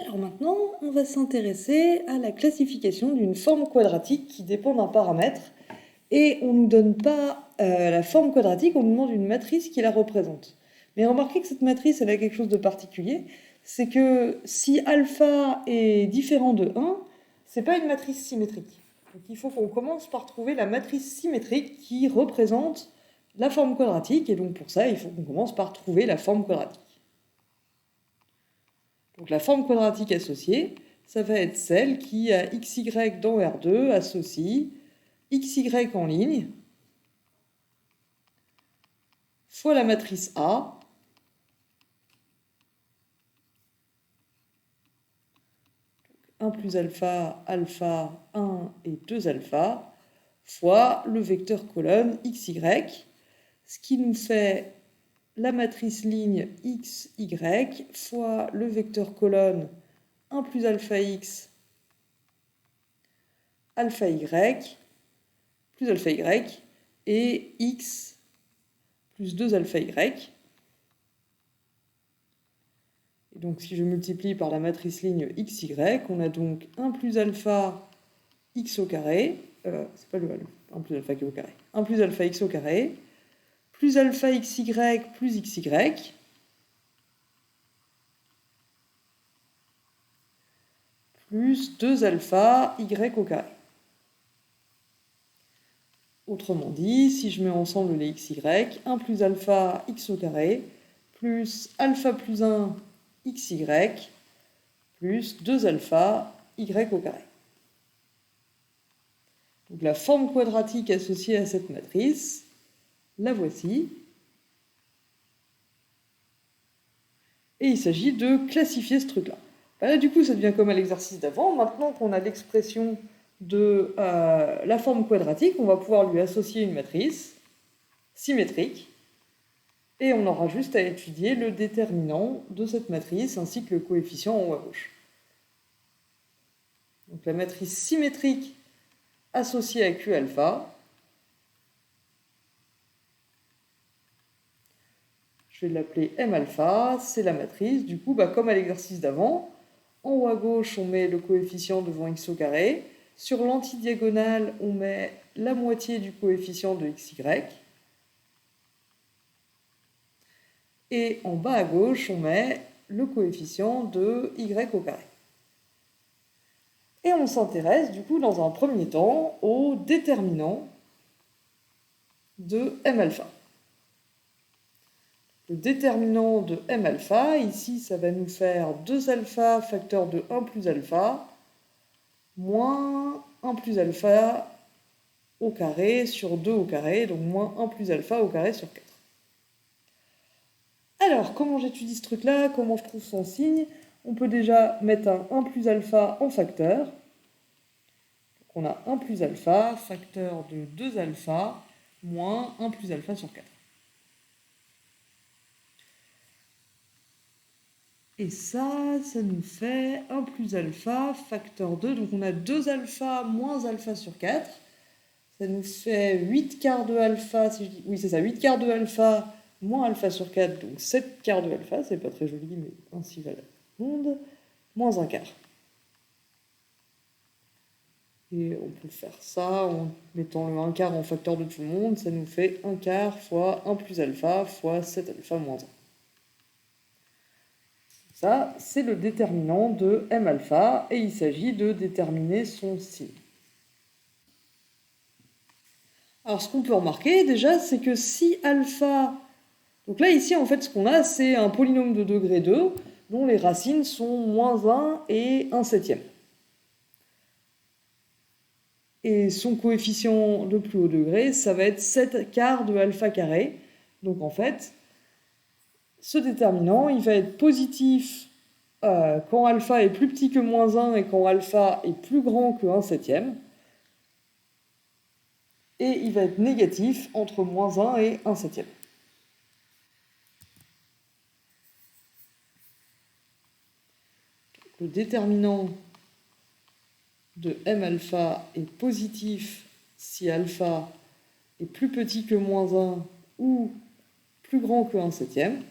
Alors maintenant, on va s'intéresser à la classification d'une forme quadratique qui dépend d'un paramètre. Et on ne nous donne pas la forme quadratique, on nous demande une matrice qui la représente. Mais remarquez que cette matrice, elle a quelque chose de particulier, c'est que si alpha est différent de 1, c'est pas une matrice symétrique. Donc il faut qu'on commence par trouver la matrice symétrique qui représente la forme quadratique, et donc pour ça, il faut qu'on commence par trouver la forme quadratique. Donc la forme quadratique associée, ça va être celle qui, à xy dans R2, associe xy en ligne fois la matrice A donc 1 plus alpha, alpha, 1 et 2 alpha fois le vecteur colonne xy, ce qui nous fait la matrice ligne xy fois le vecteur colonne 1 plus alpha x, alpha y, plus alpha y, et x plus 2 alpha y. Et donc si je multiplie par la matrice ligne xy, on a donc 1 plus alpha x au carré, c'est pas le 1 plus alpha au carré, 1 plus alpha x au carré, plus alpha xy plus xy, plus 2 alpha y au carré. Autrement dit, si je mets ensemble les xy, 1 plus alpha x au carré, plus alpha plus 1 xy, plus 2 alpha y au carré. Donc la forme quadratique associée à cette matrice, la voici. Et il s'agit de classifier ce truc-là. Là, du coup, ça devient comme à l'exercice d'avant. Maintenant qu'on a l'expression de la forme quadratique, on va pouvoir lui associer une matrice symétrique. Et on aura juste à étudier le déterminant de cette matrice ainsi que le coefficient en haut à gauche. Donc la matrice symétrique associée à Q alpha, je vais l'appeler M alpha, c'est la matrice. Du coup, comme à l'exercice d'avant, en haut à gauche, on met le coefficient devant x au carré. Sur l'antidiagonale, on met la moitié du coefficient de xy. Et en bas à gauche, on met le coefficient de y au carré. Et on s'intéresse du coup dans un premier temps au déterminant de M alpha. Le déterminant de M alpha, ici ça va nous faire 2 alpha facteur de 1 plus alpha moins 1 plus alpha au carré sur 2 au carré, donc moins 1 plus alpha au carré sur 4. Alors, comment j'étudie ce truc-là? Comment je trouve son signe? On peut déjà mettre un 1 plus alpha en facteur. Donc on a 1 plus alpha, facteur de 2 alpha, moins 1 plus alpha sur 4. Et ça nous fait 1 plus alpha, facteur 2. Donc on a 2 alpha moins alpha sur 4. Ça nous fait 8 quarts de alpha, si je dis... Oui, c'est ça, 8 quarts de alpha moins alpha sur 4, donc 7 quarts de alpha, c'est pas très joli, mais ainsi va le monde, moins 1 quart. Et on peut faire ça en mettant le 1 quart en facteur de tout le monde, ça nous fait 1 quart fois 1 plus alpha fois 7 alpha moins 1. Ça, c'est le déterminant de M alpha, et il s'agit de déterminer son signe. Alors ce qu'on peut remarquer déjà, c'est que si alpha... Donc là, ici, en fait, ce qu'on a, c'est un polynôme de degré 2, dont les racines sont moins 1 et 1 septième. Et son coefficient de plus haut degré, ça va être 7 quarts de alpha carré. Donc en fait, ce déterminant, il va être positif quand alpha est plus petit que moins 1 et quand alpha est plus grand que 1 septième. Et il va être négatif entre moins 1 et 1 septième. Le déterminant de M alpha est positif si alpha est plus petit que moins 1 ou plus grand que 1 septième.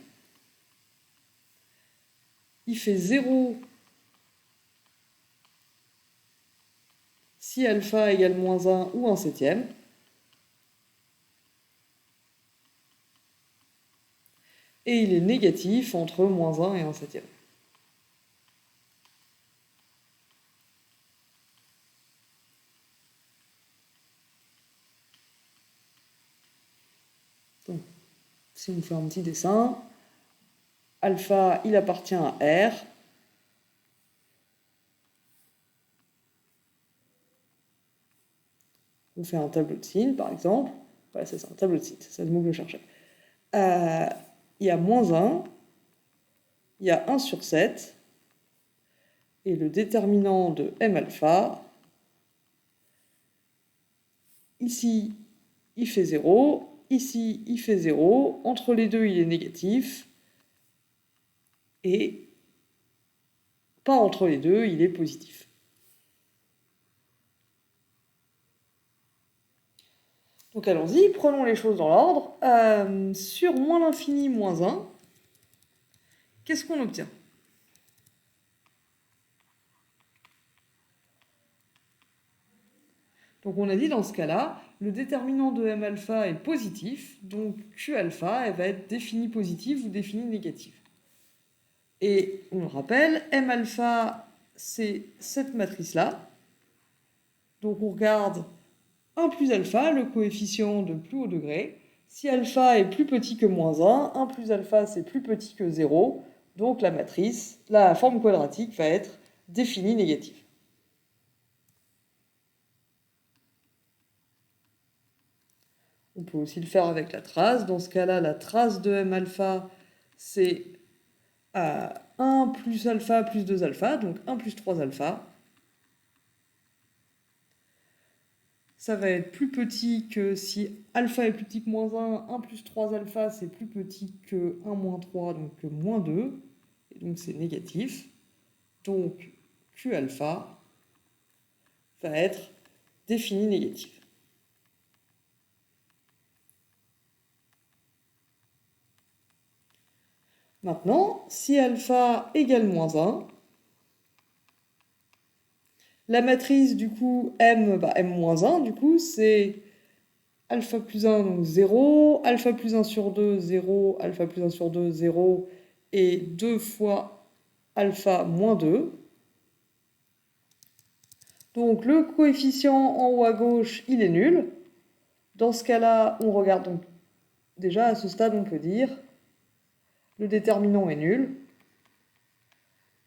Il fait 0 si alpha égale moins 1 ou 1/7. Et il est négatif entre moins 1 et 1/7. Donc, si on fait un petit dessin, alpha, il appartient à R. On fait un tableau de signes, par exemple. Voilà, c'est ça, un tableau de signes, c'est le mot que je cherchais. Il y a moins 1, il y a 1 sur 7, et le déterminant de M alpha, ici, il fait 0, ici, il fait 0, entre les deux, il est négatif, et pas entre les deux, il est positif. Donc allons-y, prenons les choses dans l'ordre. Sur moins l'infini moins 1, qu'est-ce qu'on obtient? Donc on a dit dans ce cas-là, le déterminant de M alpha est positif, donc Q alpha elle va être définie positive ou définie négative. Et on le rappelle, M alpha c'est cette matrice-là. Donc on regarde 1 plus alpha, le coefficient de plus haut degré. Si alpha est plus petit que moins 1, 1 plus alpha c'est plus petit que 0, donc la matrice, la forme quadratique va être définie négative. On peut aussi le faire avec la trace. Dans ce cas-là, la trace de M alpha, c'est 1 plus alpha plus 2 alpha, donc 1 plus 3 alpha. Ça va être plus petit que si alpha est plus petit que moins 1, 1 plus 3 alpha, c'est plus petit que 1 moins 3, donc moins 2. Et donc c'est négatif. Donc Q alpha va être défini négatif. Maintenant, si alpha égale moins 1, la matrice du coup M, M-1, du coup c'est alpha plus 1, donc 0, alpha plus 1 sur 2, 0, alpha plus 1 sur 2, 0, et 2 fois alpha moins 2. Donc le coefficient en haut à gauche, il est nul. Dans ce cas-là, on regarde donc, déjà à ce stade, on peut dire le déterminant est nul.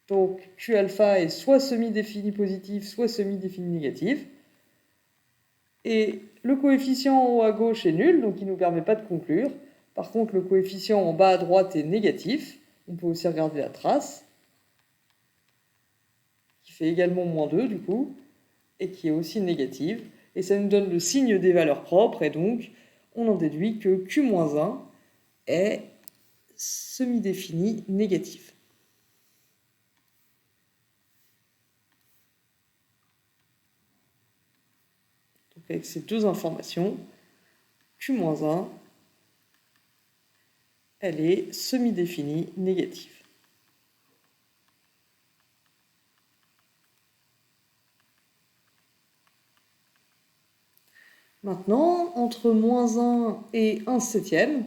Donc Q alpha est soit semi-défini positif, soit semi-défini négatif. Et le coefficient en haut à gauche est nul, donc il ne nous permet pas de conclure. Par contre, le coefficient en bas à droite est négatif. On peut aussi regarder la trace, qui fait également moins 2 du coup, et qui est aussi négative. Et ça nous donne le signe des valeurs propres, et donc on en déduit que Q-1 est semi-défini négatif. Donc avec ces deux informations, Q-1, elle est semi-définie négative. Maintenant, entre moins 1 et 1/7,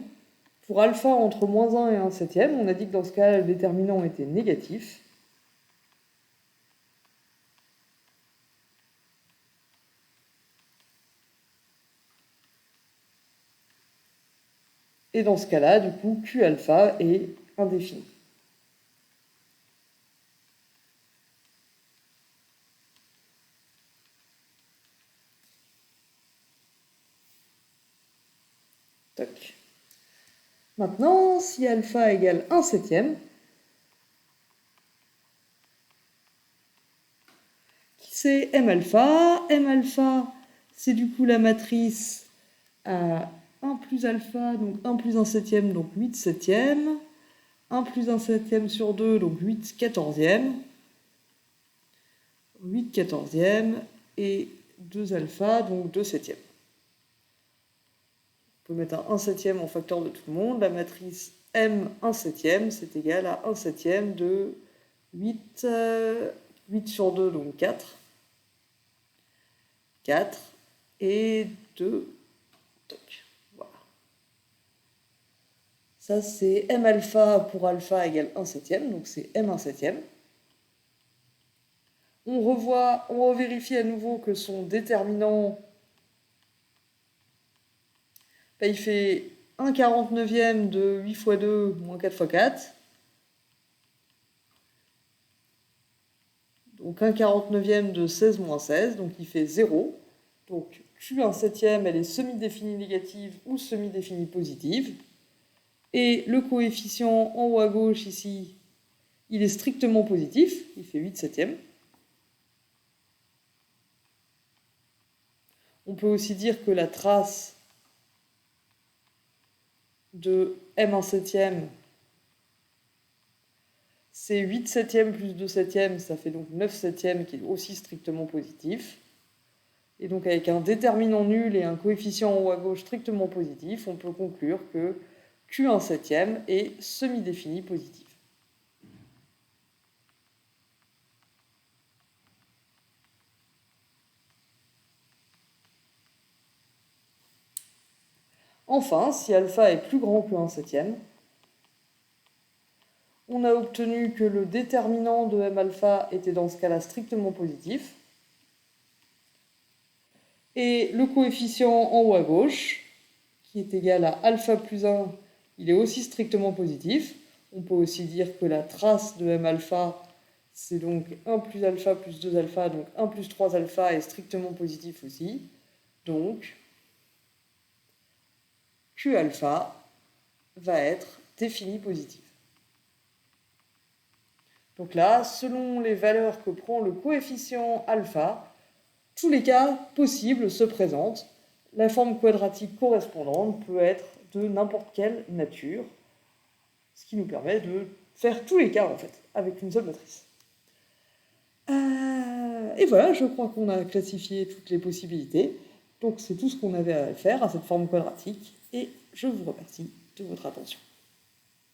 pour alpha entre moins 1 et 1/7, on a dit que dans ce cas, le déterminant était négatif. Et dans ce cas-là, du coup, Q alpha est indéfini. Toc. Maintenant, si alpha égale 1/7, c'est M alpha. M alpha, c'est du coup la matrice à 1 plus alpha, donc 1 plus 1/7, donc 8/7. 1 plus 1/7 sur 2, donc 8/14. 8/14 et 2 alpha, donc 2/7. On peut mettre un 1/7 en facteur de tout le monde. La matrice M 1/7, c'est égal à 1/7 de 8, 8 sur 2, donc 4. 4 et 2. Toc. Voilà. Ça, c'est m alpha pour alpha égale 1 septième, donc c'est m1 septième. On revérifie à nouveau que son déterminant, il fait 1/49 de 8 fois 2 moins 4 fois 4. Donc 1/49 de 16 moins 16, donc il fait 0. Donc Q1 septième, elle est semi-définie négative ou semi-définie positive. Et le coefficient en haut à gauche ici, il est strictement positif, il fait 8 septièmes. On peut aussi dire que la trace de M1 septième, c'est 8 septièmes plus 2 septièmes, ça fait donc 9 septièmes qui est aussi strictement positif. Et donc avec un déterminant nul et un coefficient en haut à gauche strictement positif, on peut conclure que Q1 septième est semi-défini positif. Enfin, si alpha est plus grand que 1 septième, on a obtenu que le déterminant de M alpha était dans ce cas-là strictement positif. Et le coefficient en haut à gauche, qui est égal à alpha plus 1, il est aussi strictement positif. On peut aussi dire que la trace de M alpha, c'est donc 1 plus alpha plus 2 alpha, donc 1 plus 3 alpha est strictement positif aussi. Donc, Q alpha va être défini positif. Donc là, selon les valeurs que prend le coefficient alpha, tous les cas possibles se présentent. La forme quadratique correspondante peut être de n'importe quelle nature, ce qui nous permet de faire tous les cas en fait, avec une seule matrice. Et voilà, je crois qu'on a classifié toutes les possibilités. Donc c'est tout ce qu'on avait à faire à cette forme quadratique, et je vous remercie de votre attention.